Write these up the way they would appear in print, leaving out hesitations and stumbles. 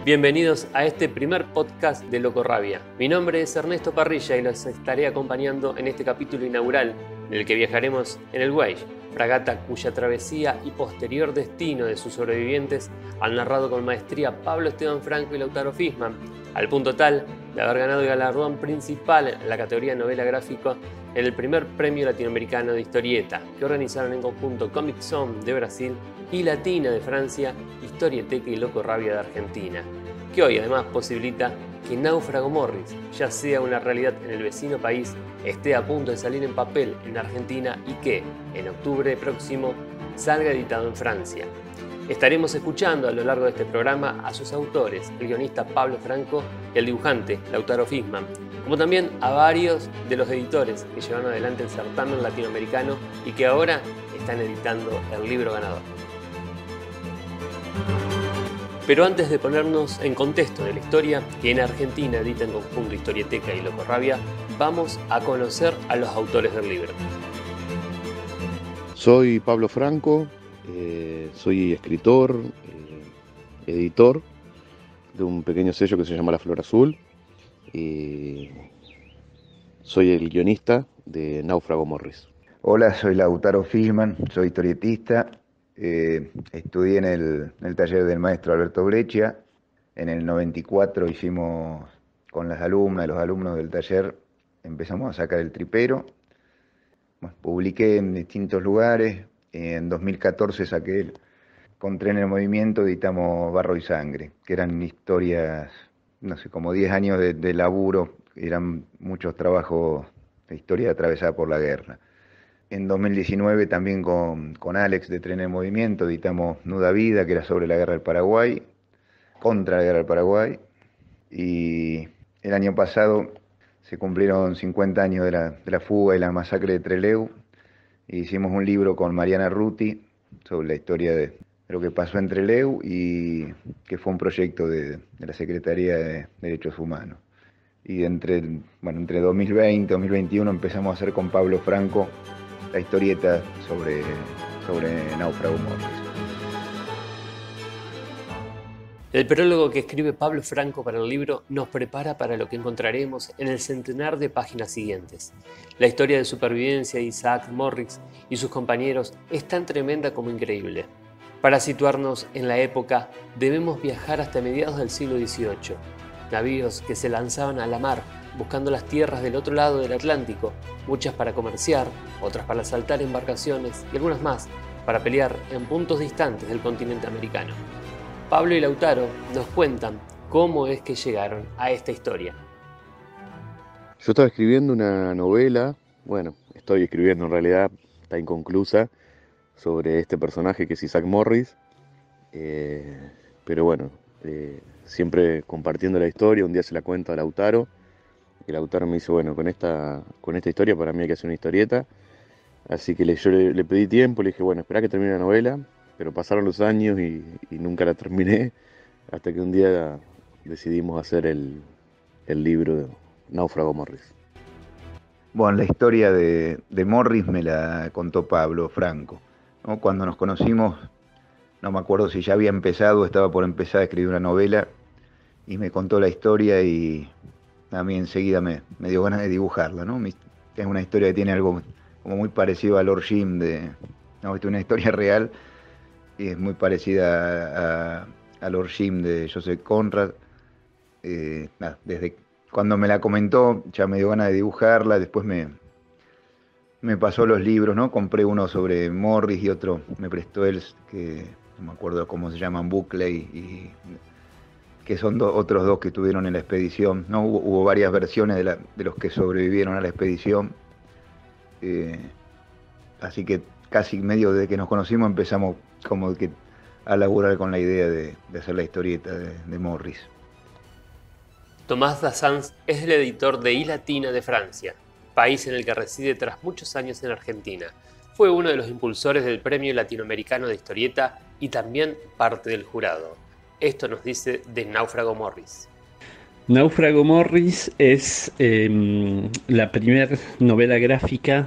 Bienvenidos a este primer podcast de Locorrabia. Mi nombre es Ernesto Parrilla y los estaré acompañando en este capítulo inaugural en el que viajaremos en el Waage, fragata cuya travesía y posterior destino de sus sobrevivientes han narrado con maestría Pablo Esteban Franco y Lautaro Fisman, al punto tal de haber ganado el galardón principal en la categoría novela gráfica en el primer premio latinoamericano de historieta que organizaron en conjunto Comic Zone de Brasil y Latina de Francia, Historieteca y Locorrabia de Argentina, que hoy además posibilita que Náufrago Morris ya sea una realidad en el vecino país, esté a punto de salir en papel en Argentina y que, en octubre próximo, salga editado en Francia. Estaremos escuchando a lo largo de este programa a sus autores, el guionista Pablo Franco y el dibujante Lautaro Fisman, como también a varios de los editores que llevaron adelante el certamen latinoamericano y que ahora están editando el libro ganador. Pero antes de ponernos en contexto de la historia que en Argentina edita en conjunto Historieteca y Locorrabia, vamos a conocer a los autores del libro. Soy Pablo Franco, soy escritor, editor de un pequeño sello que se llama La Flor Azul y soy el guionista de Náufrago Morris. Hola, soy Lautaro Fisman, soy historietista. Estudié en el taller del maestro Alberto Breccia. En el 94 hicimos con las alumnas y los alumnos del taller, empezamos a sacar el tripero. Bueno, publiqué en distintos lugares. En 2014 saqué con Tren en Movimiento, editamos Barro y Sangre, que eran historias, no sé, como 10 años de laburo, eran muchos trabajos de historia atravesada por la guerra. En 2019 también con Alex de Tren en Movimiento editamos Nuda Vida, que era sobre la guerra del Paraguay, contra la guerra del Paraguay. Y el año pasado se cumplieron 50 años de la fuga y la masacre de Trelew. E hicimos un libro con Mariana Ruti sobre la historia de lo que pasó en Trelew y que fue un proyecto de la Secretaría de Derechos Humanos. Y entre 2020 y 2021 empezamos a hacer con Pablo Franco la historieta sobre Náufrago Morris. El prólogo que escribe Pablo Franco para el libro nos prepara para lo que encontraremos en el centenar de páginas siguientes. La historia de supervivencia de Isaac Morris y sus compañeros es tan tremenda como increíble. Para situarnos en la época, debemos viajar hasta mediados del siglo XVIII. Navíos que se lanzaban a la mar buscando las tierras del otro lado del Atlántico, muchas para comerciar, otras para asaltar embarcaciones y algunas más para pelear en puntos distantes del continente americano. Pablo y Lautaro nos cuentan cómo es que llegaron a esta historia. Yo estaba escribiendo una novela, estoy escribiendo en realidad, está inconclusa, sobre este personaje que es Isaac Morris, siempre compartiendo la historia. Un día se la cuento a Lautaro, y Lautaro me dice, con esta historia para mí hay que hacer una historieta. Así que yo le pedí tiempo, le dije, espera que termine la novela, pero pasaron los años y nunca la terminé, hasta que un día decidimos hacer el libro de Náufrago Morris. Bueno, la historia de Morris me la contó Pablo Franco, ¿no? Cuando nos conocimos, no me acuerdo si ya había empezado o estaba por empezar a escribir una novela, y me contó la historia y a mí enseguida me dio ganas de dibujarla, ¿no? Es una historia que tiene algo como muy parecido a Lord Jim, es una historia real y es muy parecida a Lord Jim de Joseph Conrad. Desde cuando me la comentó ya me dio ganas de dibujarla. Después me pasó los libros, ¿no? Compré uno sobre Morris y otro me prestó él, que no me acuerdo cómo se llaman, Buckley, y que son otros dos que estuvieron en la expedición, ¿no? Hubo varias versiones de los que sobrevivieron a la expedición. Así que casi medio desde que nos conocimos empezamos como que a laburar con la idea de hacer la historieta de Morris. Tomás Dassans es el editor de Latina de Francia, país en el que reside tras muchos años en Argentina. Fue uno de los impulsores del Premio Latinoamericano de Historieta y también parte del jurado. Esto nos dice de Náufrago Morris. Náufrago Morris es la primera novela gráfica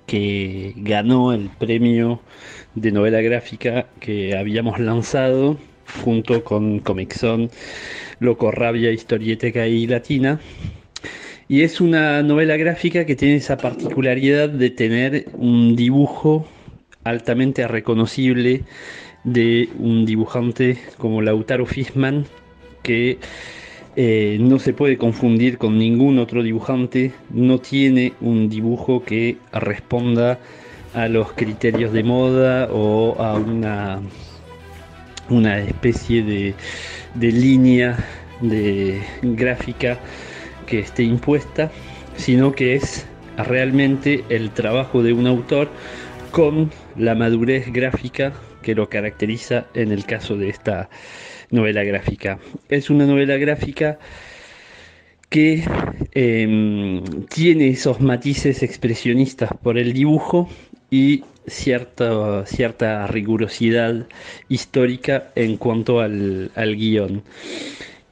que ganó el premio de novela gráfica que habíamos lanzado junto con Comic Zone, Loco Rabia, Historieteca y Latina. Y es una novela gráfica que tiene esa particularidad de tener un dibujo altamente reconocible de un dibujante como Lautaro Fishman, que no se puede confundir con ningún otro dibujante, no tiene un dibujo que responda a los criterios de moda o a una especie de línea de gráfica que esté impuesta, sino que es realmente el trabajo de un autor con la madurez gráfica que lo caracteriza en el caso de esta novela gráfica. Es una novela gráfica que tiene esos matices expresionistas por el dibujo y cierta rigurosidad histórica en cuanto al guión.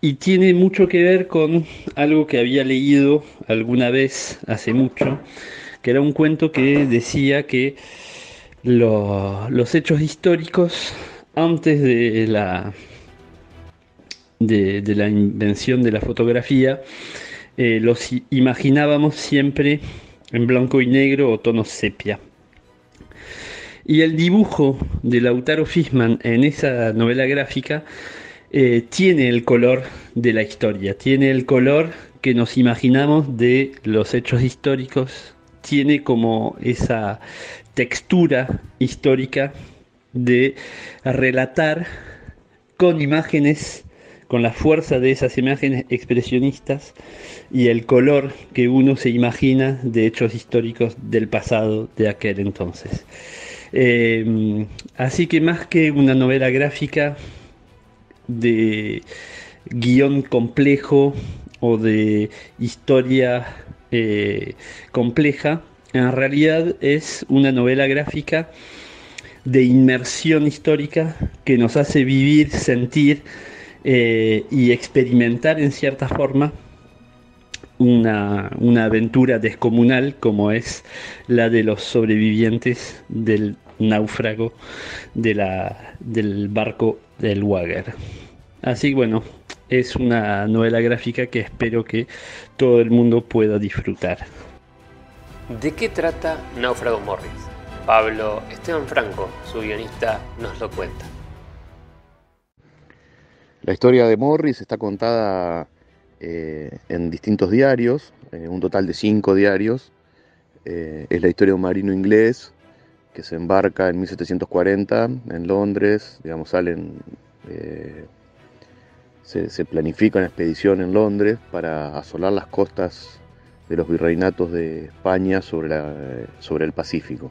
Y tiene mucho que ver con algo que había leído alguna vez hace mucho, que era un cuento que decía que los hechos históricos antes de la invención de la fotografía los imaginábamos siempre en blanco y negro o tonos sepia. Y el dibujo de Lautaro Fishman en esa novela gráfica tiene el color de la historia, tiene el color que nos imaginamos de los hechos históricos, tiene como esa textura histórica de relatar con imágenes, con la fuerza de esas imágenes expresionistas y el color que uno se imagina de hechos históricos del pasado de aquel entonces. Así que más que una novela gráfica de guión complejo o de historia compleja, en realidad es una novela gráfica de inmersión histórica que nos hace vivir, sentir y experimentar en cierta forma una aventura descomunal como es la de los sobrevivientes del náufrago del barco del Wagger. Así que bueno, es una novela gráfica que espero que todo el mundo pueda disfrutar. ¿De qué trata Náufrago Morris? Pablo Esteban Franco, su guionista, nos lo cuenta. La historia de Morris está contada en distintos diarios, un total de 5 diarios. Es la historia de un marino inglés que se embarca en 1740 en Londres, digamos, se planifica una expedición en Londres para asolar las costas de los virreinatos de España sobre el Pacífico.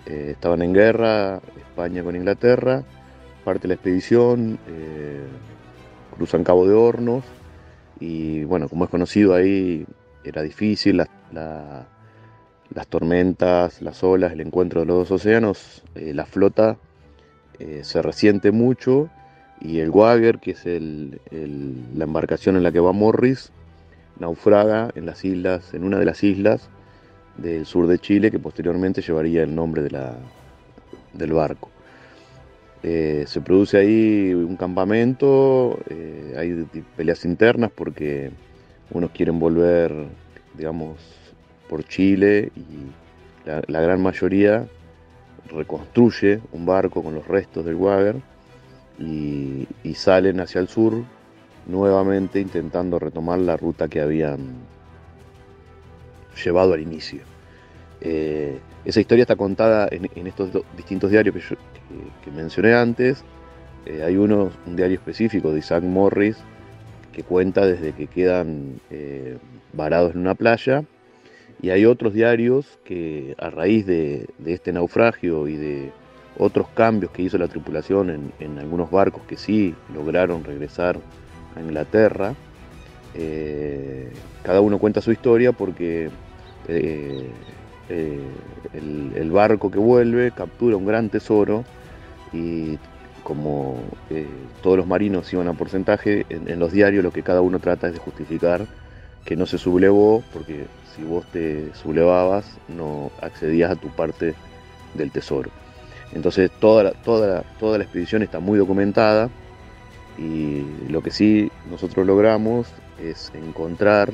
Estaban en guerra España con Inglaterra, parte de la expedición, cruzan Cabo de Hornos y bueno, como es conocido ahí era difícil, las tormentas, las olas, el encuentro de los dos océanos, la flota se resiente mucho y el Wagger, que es la embarcación en la que va Morris, naufraga en una de las islas del sur de Chile, que posteriormente llevaría el nombre del barco. Se produce ahí un campamento, hay peleas internas porque unos quieren volver, digamos, por Chile y la gran mayoría reconstruye un barco con los restos del Wagger y salen hacia el sur nuevamente intentando retomar la ruta que habían llevado al inicio. Esa historia está contada en estos distintos diarios que mencioné antes. Hay un diario específico de Isaac Morris que cuenta desde que quedan varados en una playa, y hay otros diarios que a raíz de este naufragio y de otros cambios que hizo la tripulación en algunos barcos que sí lograron regresar a Inglaterra, cada uno cuenta su historia porque el barco que vuelve captura un gran tesoro y como todos los marinos iban a porcentaje, en los diarios lo que cada uno trata es de justificar que no se sublevó, porque si vos te sublevabas no accedías a tu parte del tesoro. Entonces toda la expedición está muy documentada, y lo que sí nosotros logramos es encontrar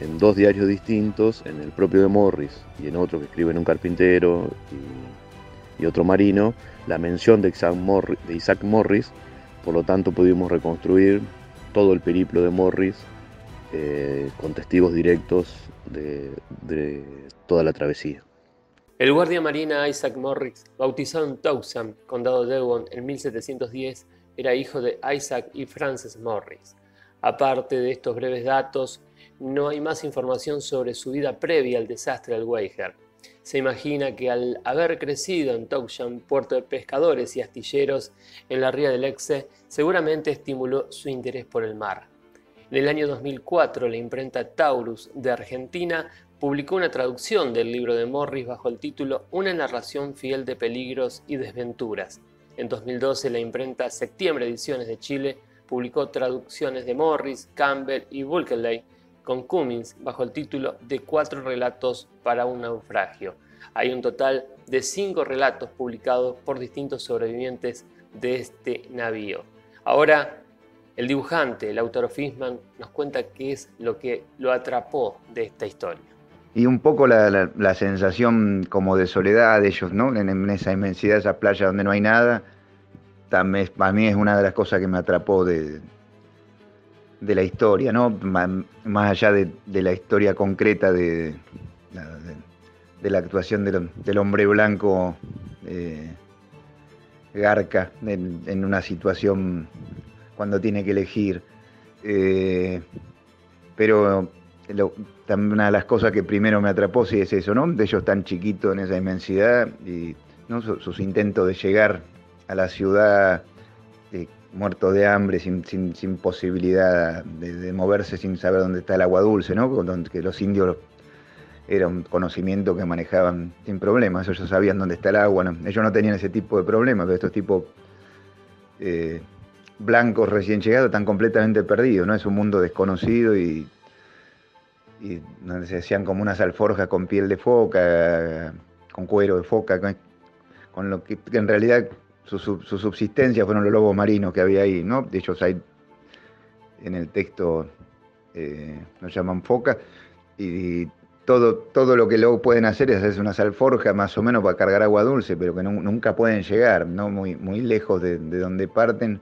en 2 diarios distintos, en el propio de Morris y en otro que escribe un carpintero y otro marino, la mención de Isaac Morris. Por lo tanto pudimos reconstruir todo el periplo de Morris con testigos directos de toda la travesía. El guardia marina Isaac Morris, bautizado en Touham, condado de Devon, en 1710, era hijo de Isaac y Frances Morris. Aparte de estos breves datos, no hay más información sobre su vida previa al desastre del Weyher. Se imagina que al haber crecido en Touham, puerto de pescadores y astilleros en la ría del Exe, seguramente estimuló su interés por el mar. En el año 2004, la imprenta Taurus de Argentina publicó una traducción del libro de Morris bajo el título Una narración fiel de peligros y desventuras. En 2012, la imprenta Septiembre Ediciones de Chile publicó traducciones de Morris, Campbell y Bulkeley con Cummins bajo el título de 4 relatos para un naufragio. Hay un total de 5 relatos publicados por distintos sobrevivientes de este navío. Ahora, el dibujante Lautaro Fishman nos cuenta qué es lo que lo atrapó de esta historia. Y un poco la sensación como de soledad de ellos, ¿no? En esa inmensidad, esa playa donde no hay nada, también, para mí es una de las cosas que me atrapó de la historia, ¿no? Más allá de la historia concreta de la actuación del hombre blanco Garca en una situación cuando tiene que elegir. Pero también una de las cosas que primero me atrapó sí es eso, ¿no? De ellos tan chiquitos en esa inmensidad y, ¿no? Sus intentos de llegar a la ciudad muertos de hambre, sin posibilidad de moverse, sin saber dónde está el agua dulce, ¿no? Que los indios era un conocimiento que manejaban sin problemas, ellos sabían dónde está el agua, ¿no? Ellos no tenían ese tipo de problemas, pero estos tipos blancos recién llegados están completamente perdidos, ¿no? Es un mundo desconocido y donde se hacían como unas alforjas con piel de foca, con cuero de foca, con lo que en realidad su subsistencia fueron los lobos marinos que había ahí, ¿no? De ellos hay en el texto nos llaman focas, y todo lo que luego pueden hacer es hacerse unas alforjas más o menos para cargar agua dulce, pero que nunca pueden llegar, ¿no? Muy lejos de donde parten.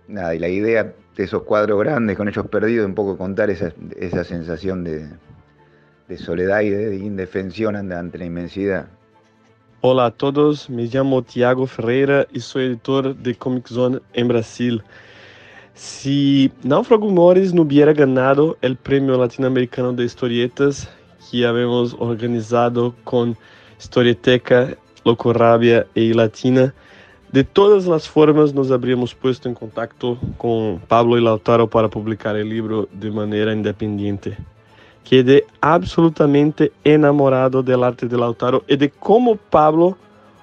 Nada, y la idea de esos cuadros grandes con ellos perdidos, un poco contar esa sensación de soledad y de indefensión ante la inmensidad. Hola a todos, me llamo Tiago Ferreira y soy editor de Comic Zone en Brasil. Si Náufrago Morris no hubiera ganado el Premio Latinoamericano de Historietas que habíamos organizado con Historieteca, Locorrabia y Latina, de todas las formas nos habríamos puesto en contacto con Pablo y Lautaro para publicar el libro de manera independiente. Quedé absolutamente enamorado del arte de Lautaro y de cómo Pablo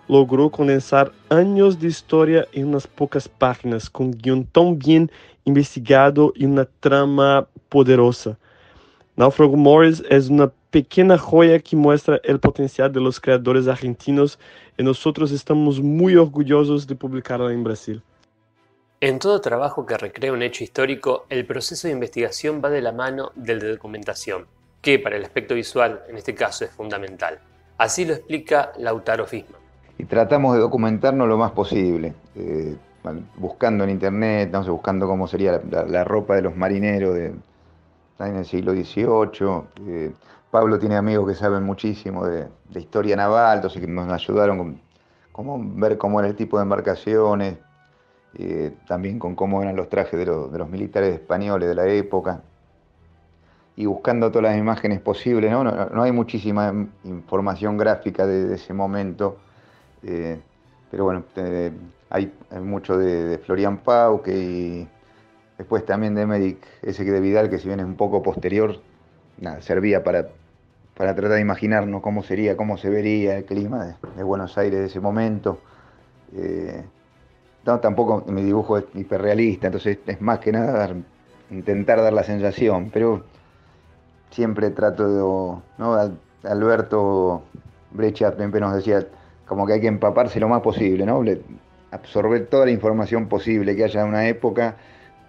logró condensar años de historia en unas pocas páginas, con guión tan bien investigado y una trama poderosa. Náufrago Morris es una pequeña joya que muestra el potencial de los creadores argentinos y nosotros estamos muy orgullosos de publicarla en Brasil. En todo trabajo que recrea un hecho histórico, el proceso de investigación va de la mano del de documentación, que para el aspecto visual, en este caso, es fundamental. Así lo explica Lautaro Fishman. Y tratamos de documentarnos lo más posible, buscando en internet, no sé, buscando cómo sería la ropa de los marineros en el siglo XVIII. Pablo tiene amigos que saben muchísimo de historia naval, entonces que nos ayudaron con ver cómo era el tipo de embarcaciones, también con cómo eran los trajes de los militares españoles de la época, y buscando todas las imágenes posibles, ¿no? No hay muchísima información gráfica de ese momento, pero bueno, hay mucho de Florian Pauque y después también de Emerick S. de Vidal, que si bien es un poco posterior, nada, servía para tratar de imaginarnos cómo sería, cómo se vería el clima de Buenos Aires de ese momento. No, tampoco mi dibujo es hiperrealista, entonces es más que nada intentar dar la sensación, pero siempre trato de, ¿no? Alberto Breccia siempre nos decía, como que hay que empaparse lo más posible, ¿no? Absorber toda la información posible que haya en una época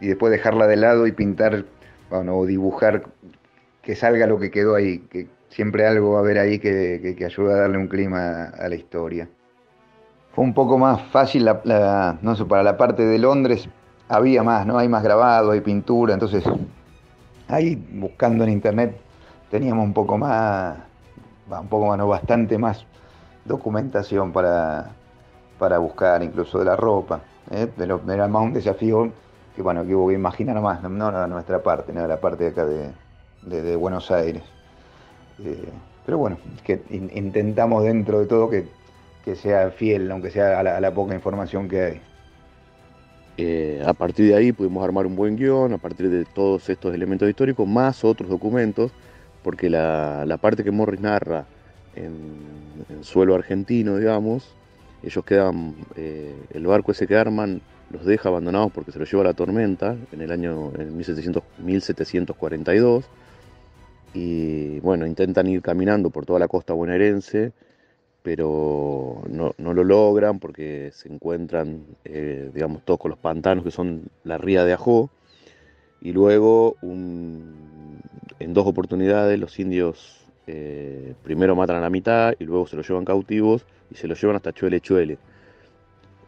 y después dejarla de lado y pintar, bueno, o dibujar, que salga lo que quedó ahí, que siempre algo va a haber ahí que ayuda a darle un clima a la historia. Fue un poco más fácil, no sé, para la parte de Londres había más, ¿no? Hay más grabado, hay pintura, entonces ahí buscando en internet teníamos un poco más, no, bastante más documentación para buscar, incluso de la ropa, ¿eh? Era más un desafío que, bueno, que hubo que imaginar más, no la nuestra parte, no la parte de acá de Buenos Aires. Pero bueno, que intentamos dentro de todo que sea fiel, aunque sea a la poca información que hay. A partir de ahí pudimos armar un buen guión, a partir de todos estos elementos históricos, más otros documentos, porque la parte que Morris narra en suelo argentino, digamos, ellos quedan, el barco ese que arman los deja abandonados porque se los lleva la tormenta en el año 1742, y bueno, intentan ir caminando por toda la costa bonaerense, pero no lo logran porque se encuentran, digamos, todos con los pantanos que son la ría de Ajó, y luego en 2 oportunidades los indios primero matan a la mitad y luego se los llevan cautivos y se los llevan hasta Chuele Chuele.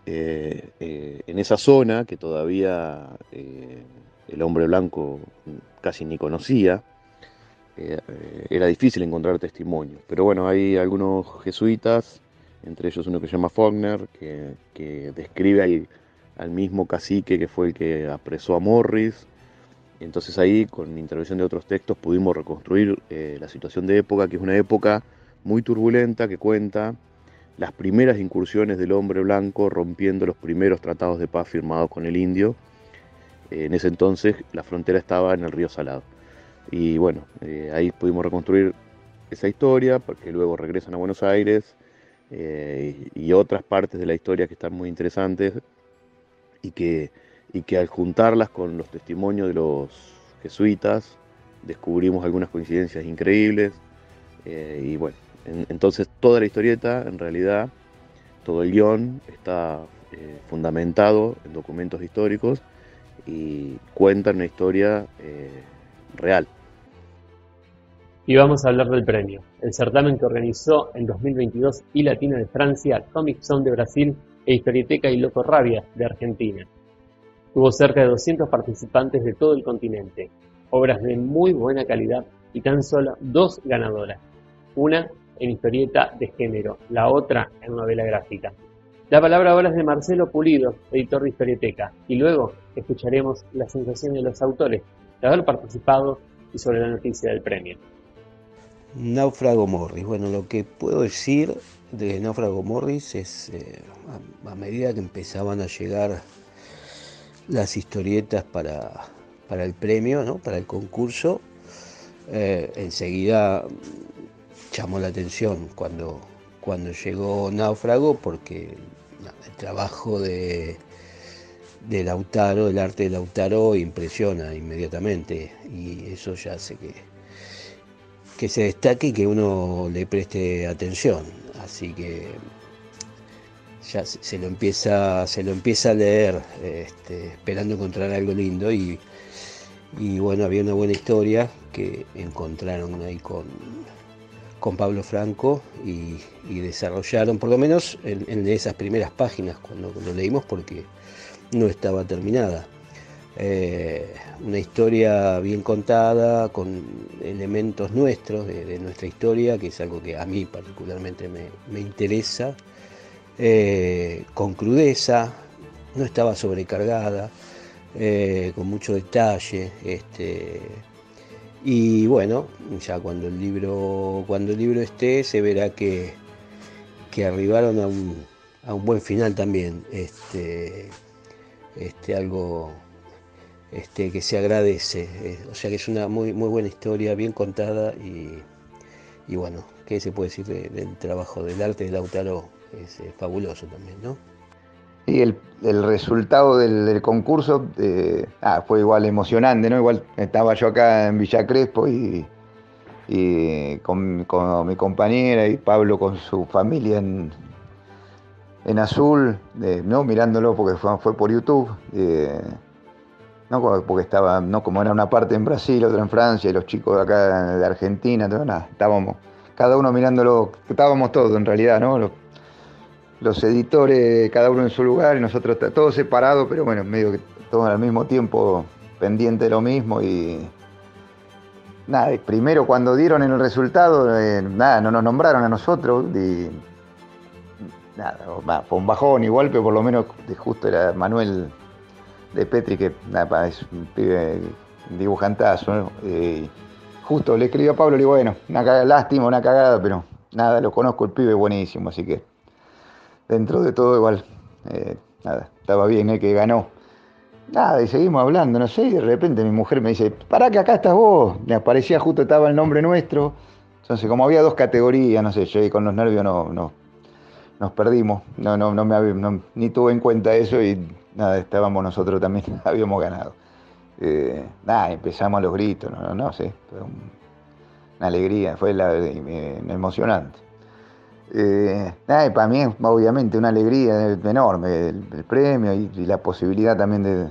En esa zona que todavía el hombre blanco casi ni conocía, era difícil encontrar testimonios, pero bueno, hay algunos jesuitas, entre ellos uno que se llama Faulkner, que describe al mismo cacique que fue el que apresó a Morris. Entonces ahí, con intervención de otros textos, pudimos reconstruir la situación de época, que es una época muy turbulenta, que cuenta las primeras incursiones del hombre blanco rompiendo los primeros tratados de paz firmados con el indio. En ese entonces la frontera estaba en el río Salado. Y bueno, ahí pudimos reconstruir esa historia, porque luego regresan a Buenos Aires, y otras partes de la historia que están muy interesantes, y que al juntarlas con los testimonios de los jesuitas descubrimos algunas coincidencias increíbles. Y bueno, entonces toda la historieta, en realidad, todo el guión está fundamentado en documentos históricos y cuentan una historia real. Y vamos a hablar del premio, el certamen que organizó en 2022 y Latina de Francia, Comic Zone de Brasil e Historieteca y Loco Rabia de Argentina. Tuvo cerca de 200 participantes de todo el continente, obras de muy buena calidad y tan solo 2 ganadoras, una en historieta de género, la otra en novela gráfica. La palabra ahora es de Marcelo Pulido, editor de Historieteca, y luego escucharemos las sensaciones de los autores de haber participado y sobre la noticia del premio. Náufrago Morris. Bueno, lo que puedo decir de Náufrago Morris es, a medida que empezaban a llegar las historietas para el premio, ¿no? Para el concurso, enseguida llamó la atención cuando llegó Náufrago, porque el trabajo de Lautaro, el arte de Lautaro impresiona inmediatamente, y eso ya hace que se destaque y que uno le preste atención. Así que ya se lo empieza a leer, esperando encontrar algo lindo, y bueno, había una buena historia que encontraron ahí con Pablo Franco y desarrollaron, por lo menos en esas primeras páginas cuando lo leímos, porque no estaba terminada. Una historia bien contada, con elementos nuestros, de nuestra historia, que es algo que a mí particularmente me interesa, con crudeza, no estaba sobrecargada, con mucho detalle, y bueno, ya cuando el libro esté, se verá que arribaron a un buen final también, algo que se agradece, o sea que es una muy buena historia, bien contada, y bueno, ¿qué se puede decir del trabajo del arte de Lautaro? Es fabuloso también, ¿no? Y el resultado del concurso fue igual emocionante, ¿no? Igual estaba yo acá en Villa Crespo y con mi compañera y Pablo con su familia en azul, no mirándolo porque fue por YouTube, no porque estaba, no como era una parte en Brasil, otra en Francia, y los chicos de acá de Argentina, todo, nada, estábamos cada uno mirándolo, estábamos todos en realidad, ¿no? Los editores, cada uno en su lugar, y nosotros todos separados, pero bueno, medio que todos al mismo tiempo pendiente de lo mismo. Y nada, primero cuando dieron el resultado, nada, no nos nombraron a nosotros, y nada, fue un bajón igual, pero por lo menos justo era Manuel de Petri, que nada, es un pibe dibujantazo, ¿no? Justo le escribí a Pablo, le digo, bueno, lástima, una cagada, pero nada, lo conozco, el pibe buenísimo, así que dentro de todo igual, nada, estaba bien, que ganó. Nada, y seguimos hablando, no sé, y de repente mi mujer me dice, pará que acá estás vos, me aparecía justo, estaba el nombre nuestro, entonces como había dos categorías, no sé, yo ahí con los nervios nos perdimos, ni tuve en cuenta eso, y nada, estábamos nosotros también, habíamos ganado. Nada, empezamos a los gritos, no sé, fue una alegría, fue emocionante. Nada, y para mí es obviamente una alegría enorme el premio y la posibilidad también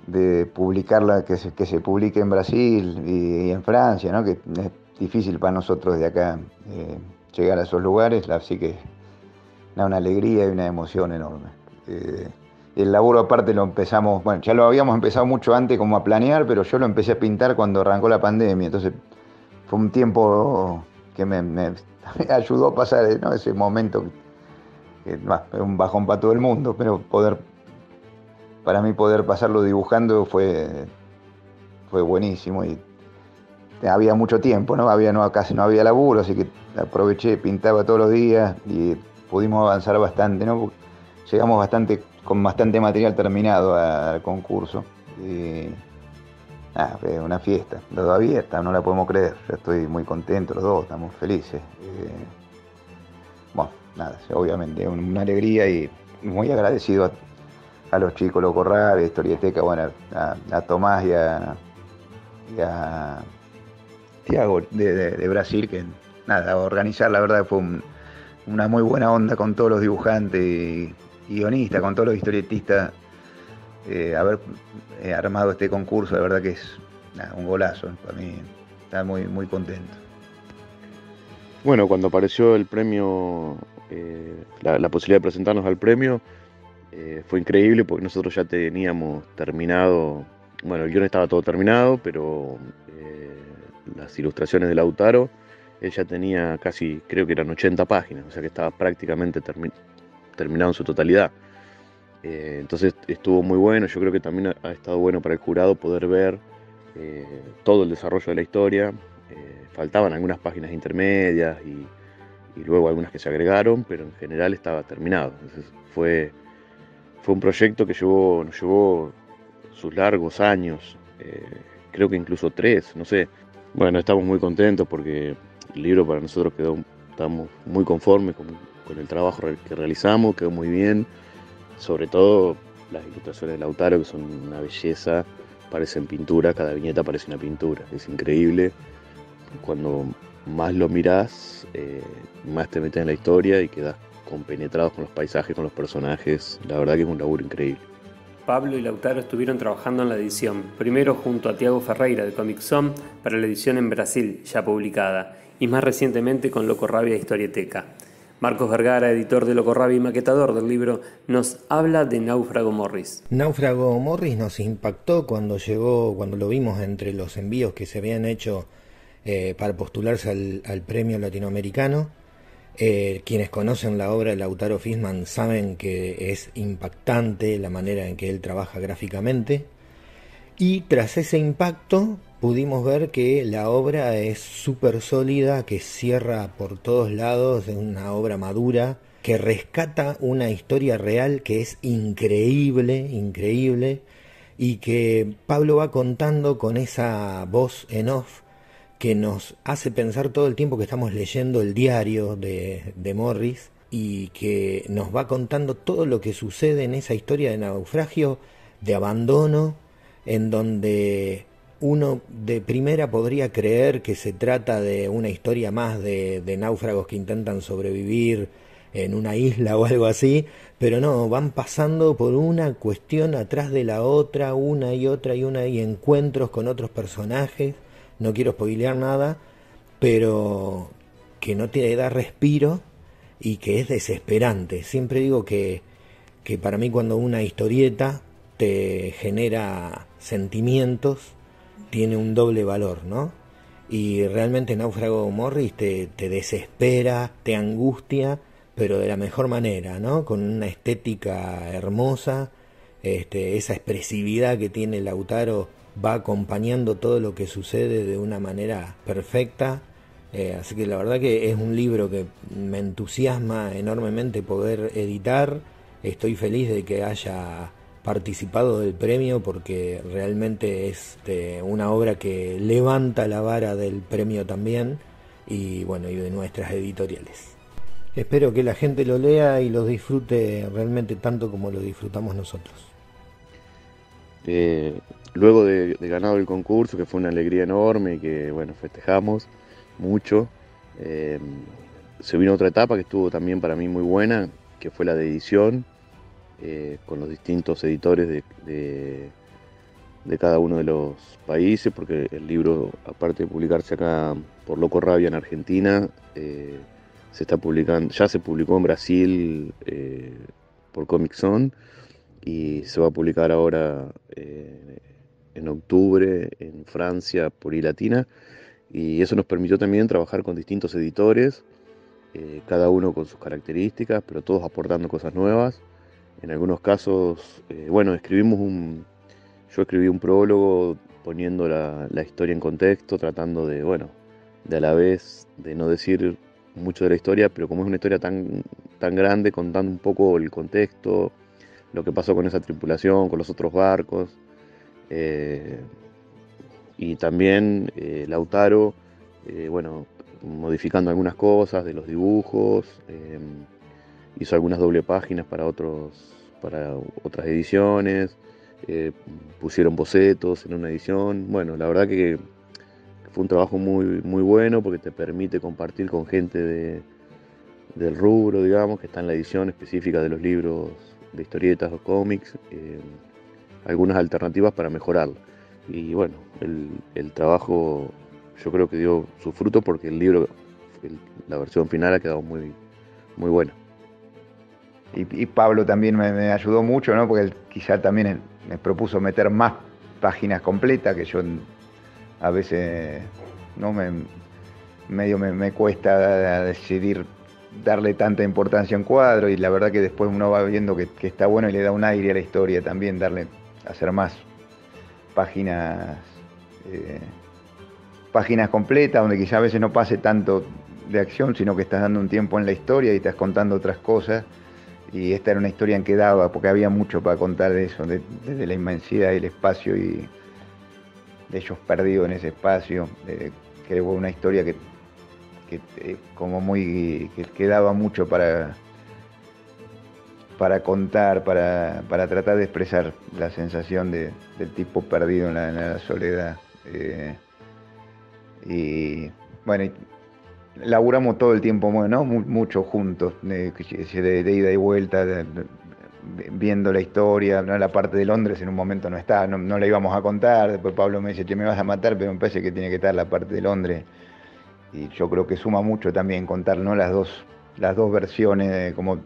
de publicarla, que se publique en Brasil y en Francia, ¿no? Que es difícil para nosotros de acá llegar a esos lugares, así que nada, una alegría y una emoción enorme. El laburo aparte lo empezamos, bueno, ya lo habíamos empezado mucho antes como a planear, pero yo lo empecé a pintar cuando arrancó la pandemia, entonces fue un tiempo que me ayudó a pasar, ¿no? Ese momento que es un bajón para todo el mundo, pero para mí poder pasarlo dibujando fue buenísimo, y había mucho tiempo, ¿no? Casi no había laburo, así que aproveché, pintaba todos los días y pudimos avanzar bastante, ¿no? Llegamos con bastante material terminado al concurso. Y fue una fiesta. Todavía no la podemos creer. Yo estoy muy contento, los dos, estamos felices. Bueno, nada, obviamente una alegría, y muy agradecido a los chicos, Loco Rabia, Historieteca, bueno, a Tomás y a Tiago de Brasil, que nada, organizar, la verdad fue una muy buena onda con todos los dibujantes y guionistas, con todos los historietistas. Haber armado este concurso, la verdad que es un golazo, para mí está muy, muy contento. Bueno, cuando apareció el premio, la posibilidad de presentarnos al premio, fue increíble porque nosotros ya teníamos terminado, bueno, el guion estaba todo terminado, pero las ilustraciones de Lautaro, él ya tenía casi, creo que eran 80 páginas, o sea que estaba prácticamente terminado en su totalidad. Entonces estuvo muy bueno. Yo creo que también ha estado bueno para el jurado poder ver todo el desarrollo de la historia. Faltaban algunas páginas intermedias y luego algunas que se agregaron, pero en general estaba terminado. Entonces fue un proyecto que nos llevó sus largos años, creo que incluso 3, no sé. Bueno, estamos muy contentos porque el libro para nosotros estamos muy conformes con el trabajo que realizamos, quedó muy bien. Sobre todo las ilustraciones de Lautaro, que son una belleza, parecen pintura, cada viñeta parece una pintura, es increíble. Cuando más lo mirás, más te metes en la historia y quedás compenetrados con los paisajes, con los personajes. La verdad que es un laburo increíble. Pablo y Lautaro estuvieron trabajando en la edición, primero junto a Tiago Ferreira de Comic Zone para la edición en Brasil, ya publicada, y más recientemente con Loco Rabia Historieteca. Marcos Vergara, editor de Loco Rabia y maquetador del libro, nos habla de Náufrago Morris. Náufrago Morris nos impactó cuando llegó, cuando lo vimos entre los envíos que se habían hecho para postularse al premio latinoamericano. Quienes conocen la obra de Lautaro Fishman saben que es impactante la manera en que él trabaja gráficamente. Y tras ese impacto pudimos ver que la obra es súper sólida, que cierra por todos lados, es una obra madura, que rescata una historia real que es increíble, y que Pablo va contando con esa voz en off que nos hace pensar todo el tiempo que estamos leyendo el diario de Morris, y que nos va contando todo lo que sucede en esa historia de naufragio, de abandono, en donde uno de primera podría creer que se trata de una historia más de náufragos que intentan sobrevivir en una isla o algo así, pero no, van pasando por una cuestión atrás de la otra, una y otra y una, y encuentros con otros personajes, no quiero spoilear nada, pero que no te da respiro y que es desesperante. Siempre digo que para mí cuando una historieta te genera sentimientos, tiene un doble valor, ¿no? Y realmente Náufrago Morris te desespera, te angustia, pero de la mejor manera, ¿no? Con una estética hermosa, esa expresividad que tiene Lautaro va acompañando todo lo que sucede de una manera perfecta. Así que la verdad que es un libro que me entusiasma enormemente poder editar. Estoy feliz de que haya participado del premio porque realmente es una obra que levanta la vara del premio también y bueno, y de nuestras editoriales. Espero que la gente lo lea y lo disfrute realmente tanto como lo disfrutamos nosotros. Luego de ganado el concurso, que fue una alegría enorme y que bueno, festejamos mucho, se vino otra etapa que estuvo también para mí muy buena, que fue la de edición, con los distintos editores de cada uno de los países, porque el libro, aparte de publicarse acá por Loco Rabia en Argentina, se está publicando, ya se publicó en Brasil por Comic Zone y se va a publicar ahora en octubre en Francia por iLatina, y eso nos permitió también trabajar con distintos editores, cada uno con sus características, pero todos aportando cosas nuevas. En algunos casos, bueno, yo escribí un prólogo poniendo la historia en contexto, tratando de, bueno, de a la vez de no decir mucho de la historia, pero como es una historia tan grande, contando un poco el contexto, lo que pasó con esa tripulación, con los otros barcos, y también Lautaro, bueno, modificando algunas cosas de los dibujos, hizo algunas doble páginas para otras ediciones, pusieron bocetos en una edición. Bueno, la verdad que fue un trabajo muy, muy bueno porque te permite compartir con gente del rubro, digamos, que está en la edición específica de los libros de historietas o cómics, algunas alternativas para mejorarlo. Y bueno, el trabajo yo creo que dio su fruto porque el libro, la versión final ha quedado muy, muy buena. Y Pablo también me ayudó mucho, ¿no? Porque él quizá también me propuso meter más páginas completas, que yo a veces no me cuesta decidir darle tanta importancia a un cuadro, y la verdad que después uno va viendo que está bueno y le da un aire a la historia también, hacer más páginas completas, donde quizá a veces no pase tanto de acción, sino que estás dando un tiempo en la historia y estás contando otras cosas. Y esta era una historia en que daba, porque había mucho para contar de eso, desde la inmensidad del espacio y de ellos perdidos en ese espacio. Que fue una historia que daba mucho para contar, para tratar de expresar la sensación del tipo perdido en la soledad. Y bueno, laburamos todo el tiempo, ¿no? Mucho juntos, de ida y vuelta, viendo la historia, ¿no? La parte de Londres en un momento no está, no la íbamos a contar. Después Pablo me dice, che, me vas a matar, pero me parece que tiene que estar la parte de Londres. Y yo creo que suma mucho también contar, ¿no? Las dos versiones, como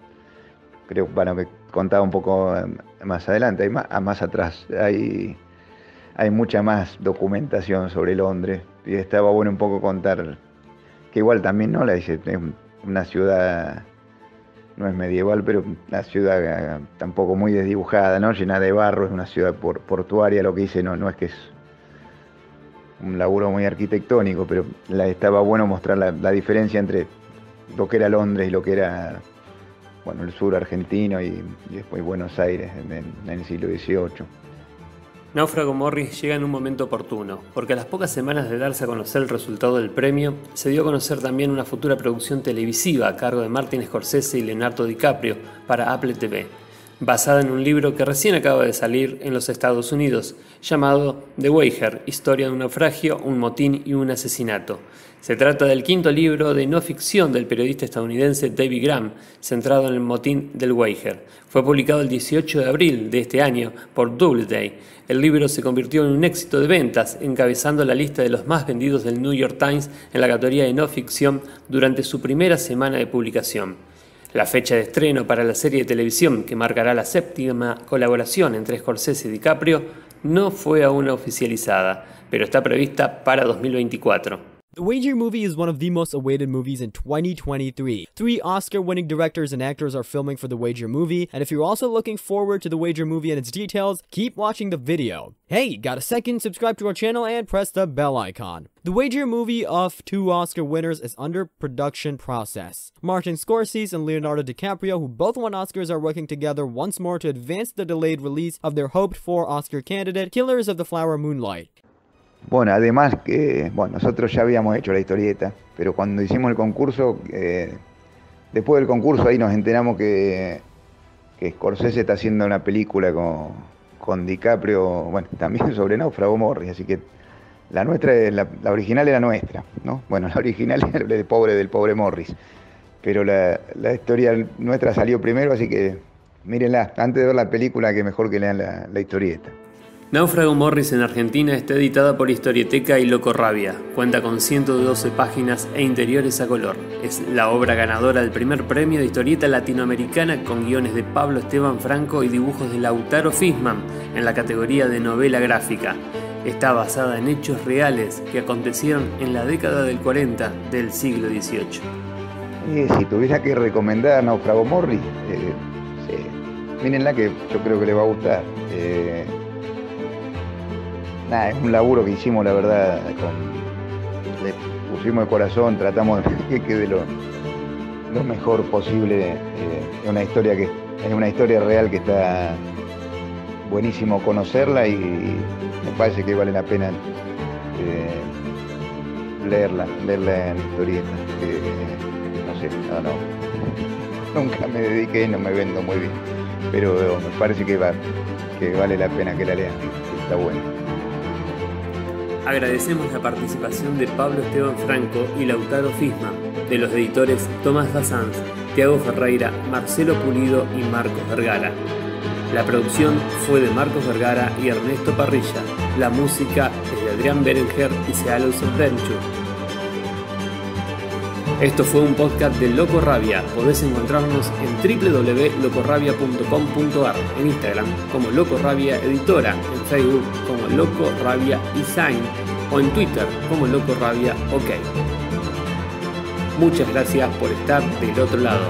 creo, bueno, que contaba un poco más adelante, más atrás. Hay mucha más documentación sobre Londres, y estaba bueno un poco contar que igual también, ¿no? Es una ciudad, no es medieval, pero una ciudad tampoco muy desdibujada, ¿no? Llena de barro, es una ciudad portuaria. Lo que hice no es que es un laburo muy arquitectónico, pero estaba bueno mostrar la diferencia entre lo que era Londres y lo que era, bueno, el sur argentino y después Buenos Aires en el siglo XVIII. Náufrago Morris llega en un momento oportuno, porque a las pocas semanas de darse a conocer el resultado del premio, se dio a conocer también una futura producción televisiva a cargo de Martin Scorsese y Leonardo DiCaprio para Apple TV. basada en un libro que recién acaba de salir en los Estados Unidos, llamado The Wager, historia de un naufragio, un motín y un asesinato. Se trata del quinto libro de no ficción del periodista estadounidense David Graham, centrado en el motín del Wager. Fue publicado el 18 de abril de este año por Doubleday. El libro se convirtió en un éxito de ventas, encabezando la lista de los más vendidos del New York Times en la categoría de no ficción durante su primera semana de publicación. La fecha de estreno para la serie de televisión, que marcará la 7ª colaboración entre Scorsese y DiCaprio, no fue aún oficializada, pero está prevista para 2024. The Wager movie is one of the most awaited movies in 2023. 3 Oscar-winning directors and actors are filming for The Wager movie, and if you're also looking forward to The Wager movie and its details, keep watching the video. Hey, got a second? Subscribe to our channel and press the bell icon. The Wager movie of 2 Oscar winners is under production process. Martin Scorsese and Leonardo DiCaprio, who both won Oscars, are working together once more to advance the delayed release of their hoped-for Oscar candidate, Killers of the Flower Moonlight. Bueno, además que nosotros ya habíamos hecho la historieta, pero cuando hicimos el concurso, después del concurso ahí nos enteramos que Scorsese está haciendo una película con DiCaprio, bueno, también sobre Náufrago Morris, así que la nuestra, la original era nuestra, ¿no? Bueno, la original era del pobre Morris, pero la historia nuestra salió primero, así que mírenla, antes de ver la película, que mejor que lean la historieta. Náufrago Morris en Argentina está editada por Historieteca y Loco Rabia. Cuenta con 112 páginas e interiores a color. Es la obra ganadora del primer premio de historieta latinoamericana con guiones de Pablo Esteban Franco y dibujos de Lautaro Fishman en la categoría de novela gráfica. Está basada en hechos reales que acontecieron en la década del 40 del siglo XVIII. Si tuviera que recomendar Náufrago Morris, mírenla, que yo creo que le va a gustar. Es un laburo que hicimos, la verdad, le pusimos de corazón, tratamos de que quede lo mejor posible. Es una historia real que está buenísimo conocerla, y me parece que vale la pena leerla en historieta. No sé, nunca me dediqué, no me vendo muy bien, pero me parece que vale la pena que la lean, que está bueno. Agradecemos la participación de Pablo Esteban Franco y Lautaro Fishman, de los editores Tomás Bazanz, Tiago Ferreira, Marcelo Pulido y Marcos Vergara. La producción fue de Marcos Vergara y Ernesto Parrilla. La música es de Adrián Berenguer y Sealos Adventure. Esto fue un podcast de Loco Rabia. Podés encontrarnos en www.locorabia.com.ar, en Instagram como Loco Rabia Editora, en Facebook como Loco Rabia Design o en Twitter como Loco Rabia OK. Muchas gracias por estar del otro lado.